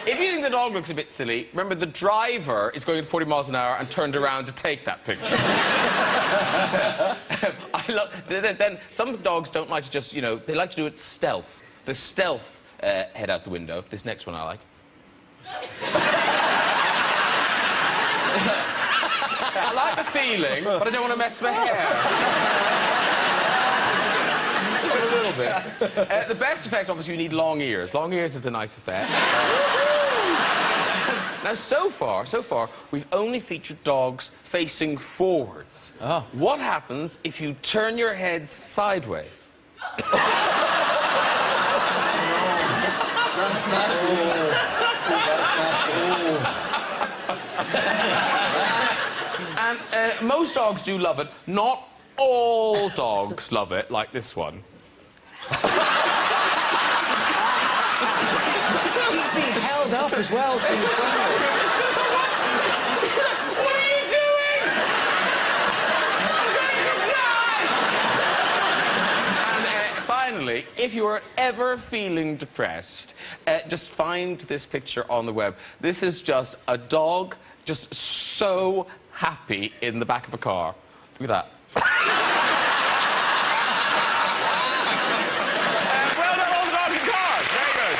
If you think the dog looks a bit silly, remember the driver is going at 40 miles an hour and turned around to take that picture. Then some dogs don't like to just, you know, they like to do it stealth. The stealth head out the window. This next one I like. I like the feeling, but I don't want to mess my hair. Just a little bit. The best effect, obviously, you need long ears. Long ears is a nice effect. Now, so far, we've only featured dogs facing forwards. Oh. What happens if you turn your heads sideways? That's nasty. And most dogs do love it. Not all dogs love it, like this one. He's being held up as well from the side. What are you doing? I'm going to die! And finally, if you are ever feeling depressed, just find this picture on the web. This is just a dog just so happy in the back of a car. Look at that. Well done, all the dogs in cars. Very good.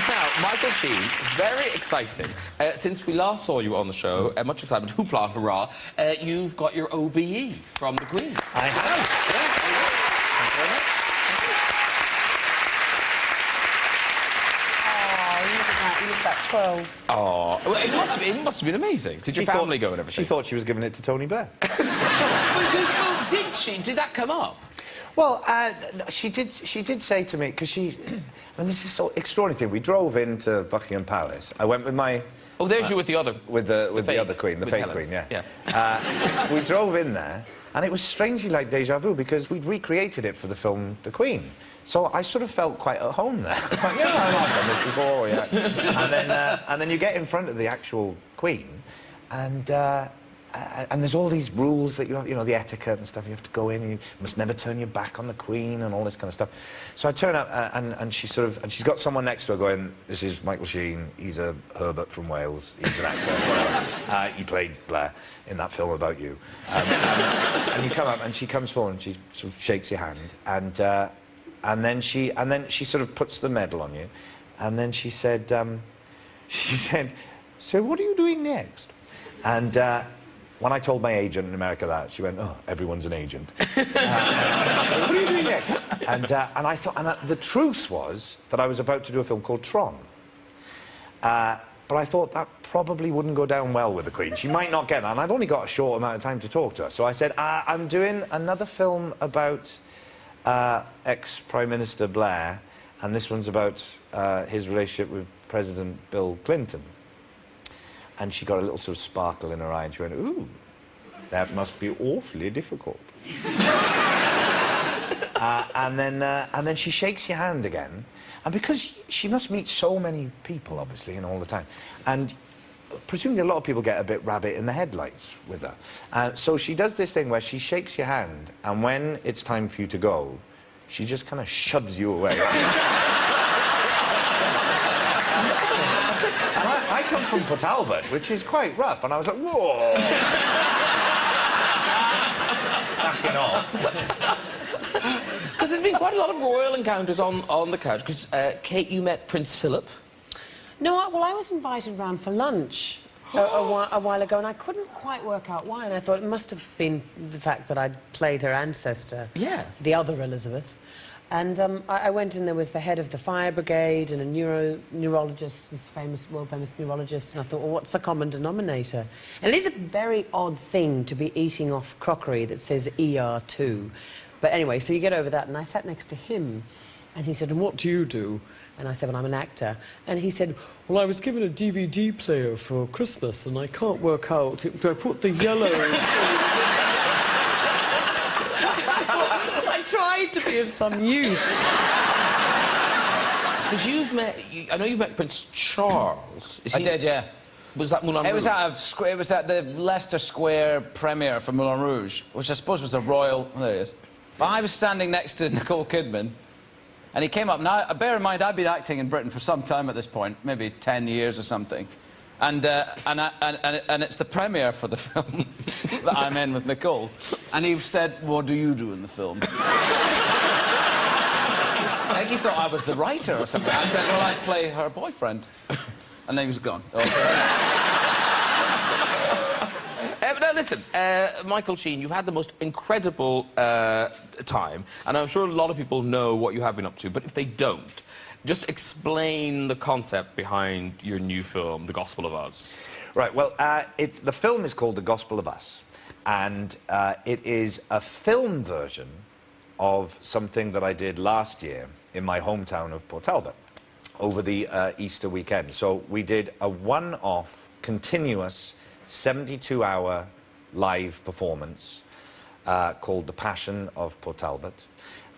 Now, Michael Sheen, very exciting. Since we last saw you on the show, much excitement, hoopla, hurrah, you've got your OBE from the Queen. I have. Yeah. Thank you very much. 12. Oh, well, it must have been amazing. Did your family go and everything? She thought she was giving it to Tony Blair. Well, did she? Did that come up? Well, she did say to me, because she... I mean, this is so extraordinary thing. We drove into Buckingham Palace. I went with my... Oh, there's you with the other... With the other Queen, the fake Queen, yeah. We drove in there, and it was strangely like déjà vu, because we'd recreated it for the film The Queen. So I sort of felt quite at home there. Like, yeah, I've done this before, yeah. And then you get in front of the actual Queen, and there's all these rules that you have, you know, the etiquette and stuff. You have to go in, and you must never turn your back on the Queen and all this kind of stuff. So I turn up, and she's she's got someone next to her going, "This is Michael Sheen. He's a Herbert from Wales. He's an actor. Whatever. He played Blair in that film about you." And you come up, and she comes forward, and she sort of shakes your hand, and then she sort of puts the medal on you, and then she said, "So what are you doing next?" And when I told my agent in America that, she went, "Oh, everyone's an agent." So what are you doing next? And I thought, the truth was that I was about to do a film called Tron. But I thought that probably wouldn't go down well with the Queen. She might not get that, and I've only got a short amount of time to talk to her. So I said, I'm doing another film about ex-Prime Minister Blair, and this one's about his relationship with President Bill Clinton. And she got a little sort of sparkle in her eye, and she went, "Ooh, that must be awfully difficult." And then she shakes your hand again, and because she must meet so many people, obviously, and all the time, and presumably a lot of people get a bit rabbit in the headlights with her. So she does this thing where she shakes your hand, and when it's time for you to go, she just kind of shoves you away. And I come from Port Albert, which is quite rough, and I was like, whoa! Backing off. Because there's been quite a lot of royal encounters on the couch. Because, Kate, you met Prince Philip. No, well, I was invited round for lunch a while ago, and I couldn't quite work out why, and I thought it must have been the fact that I'd played her ancestor, the other Elizabeth. And I went in, there was the head of the fire brigade and a neurologist, this world-famous neurologist, and I thought, well, what's the common denominator? And it is a very odd thing to be eating off crockery that says ER2. But anyway, so you get over that, and I sat next to him, and he said, "And what do you do?" And I said, "Well, I'm an actor." And he said, "Well, I was given a DVD player for Christmas, and I can't work out, do I put the yellow..." I tried to be of some use. Because I know you've met Prince Charles. I did, yeah. Was that Moulin Rouge? It was at the Leicester Square premiere for Moulin Rouge, which I suppose was a royal... There it is. But I was standing next to Nicole Kidman, And he came up. Now, bear in mind, I've been acting in Britain for some time at this point, maybe 10 years or something. And it's the premiere for the film that I'm in with Nicole. And he said, what do you do in the film? I think he thought I was the writer or something. I said, well, I play her boyfriend. And then he was gone. Now, listen, Michael Sheen, you've had the most incredible time, and I'm sure a lot of people know what you have been up to, but if they don't, just explain the concept behind your new film, The Gospel of Us. Right, well, the film is called The Gospel of Us, and it is a film version of something that I did last year in my hometown of Port Talbot over the Easter weekend. So we did a one-off, continuous, 72-hour live performance called The Passion of Port Talbot.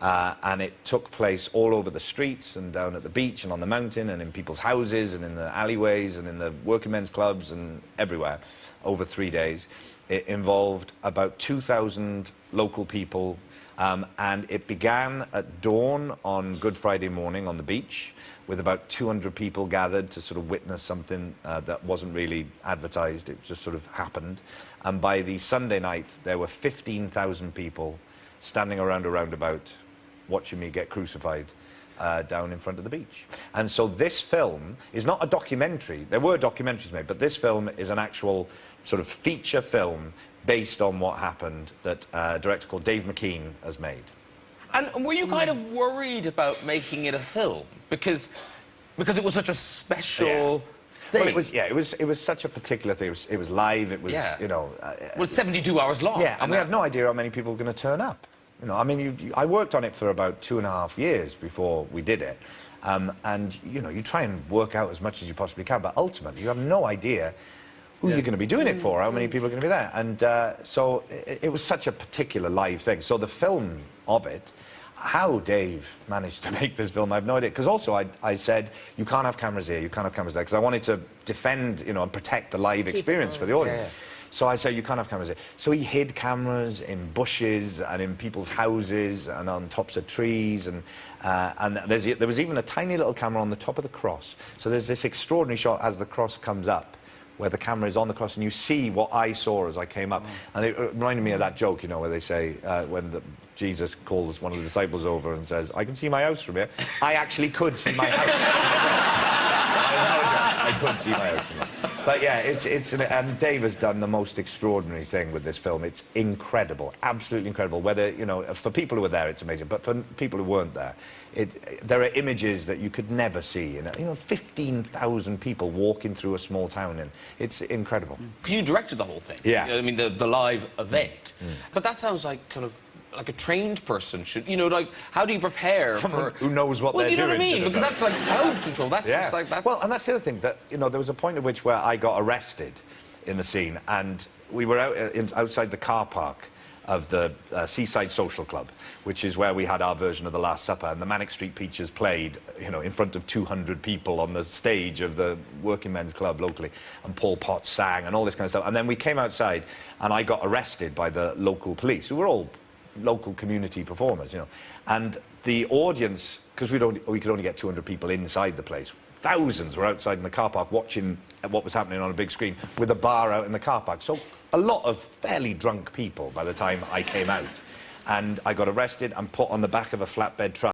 And it took place all over the streets and down at the beach and on the mountain and in people's houses and in the alleyways and in the working men's clubs and everywhere over 3 days. It involved about 2,000 local people, and it began at dawn on Good Friday morning on the beach with about 200 people gathered to sort of witness something that wasn't really advertised. It just sort of happened. And by the Sunday night, there were 15,000 people standing around a roundabout watching me get crucified down in front of the beach. And so this film is not a documentary. There were documentaries made, but this film is an actual sort of feature film based on what happened that a director called Dave McKean has made. And were you kind of worried about making it a film? Because it was such a special thing. Well, it was such a particular thing. It was live, it was, you know... it was 72 hours long. Yeah, and we had no idea how many people were going to turn up. You know, I mean, I worked on it for about 2.5 years before we did it. And, you know, you try and work out as much as you possibly can, but ultimately you have no idea who you're going to be doing it for, how many people are going to be there. And so it was such a particular live thing. So the film of it, how Dave managed to make this film, I have no idea. Because also I said, you can't have cameras here, you can't have cameras there, because I wanted to defend, you know, and protect the live experience for the audience. So I said, you can't have cameras here. So he hid cameras in bushes and in people's houses and on tops of trees. And there was even a tiny little camera on the top of the cross. So there's this extraordinary shot as the cross comes up, where the camera is on the cross, and you see what I saw as I came up. And it reminded me of that joke, you know, where they say, when Jesus calls one of the disciples over and says, I can see my house from here. I actually could see my house. I could see my house from here. But yeah, and Dave has done the most extraordinary thing with this film. It's incredible, absolutely incredible. Whether, you know, for people who were there, it's amazing. But for people who weren't there, there are images that you could never see. You know, 15,000 people walking through a small town, and it's incredible. Because you directed the whole thing. Yeah. I mean, the live event. But that sounds like kind of like a trained person should, you know, like, how do you prepare Someone who knows what they're doing. Well, you know what I mean? Because that's like crowd control. That's just like that. Well, and that's the other thing, that, you know, there was a point at which where I got arrested in the scene, and we were outside the car park of the Seaside Social Club, which is where we had our version of The Last Supper, and the Manic Street Preachers played, you know, in front of 200 people on the stage of the Working Men's Club locally, and Paul Potts sang and all this kind of stuff. And then we came outside, and I got arrested by the local police, who were all local community performers, you know. And the audience, because we could only get 200 people inside the place, thousands were outside in the car park watching what was happening on a big screen with a bar out in the car park. So a lot of fairly drunk people by the time I came out. And I got arrested and put on the back of a flatbed truck.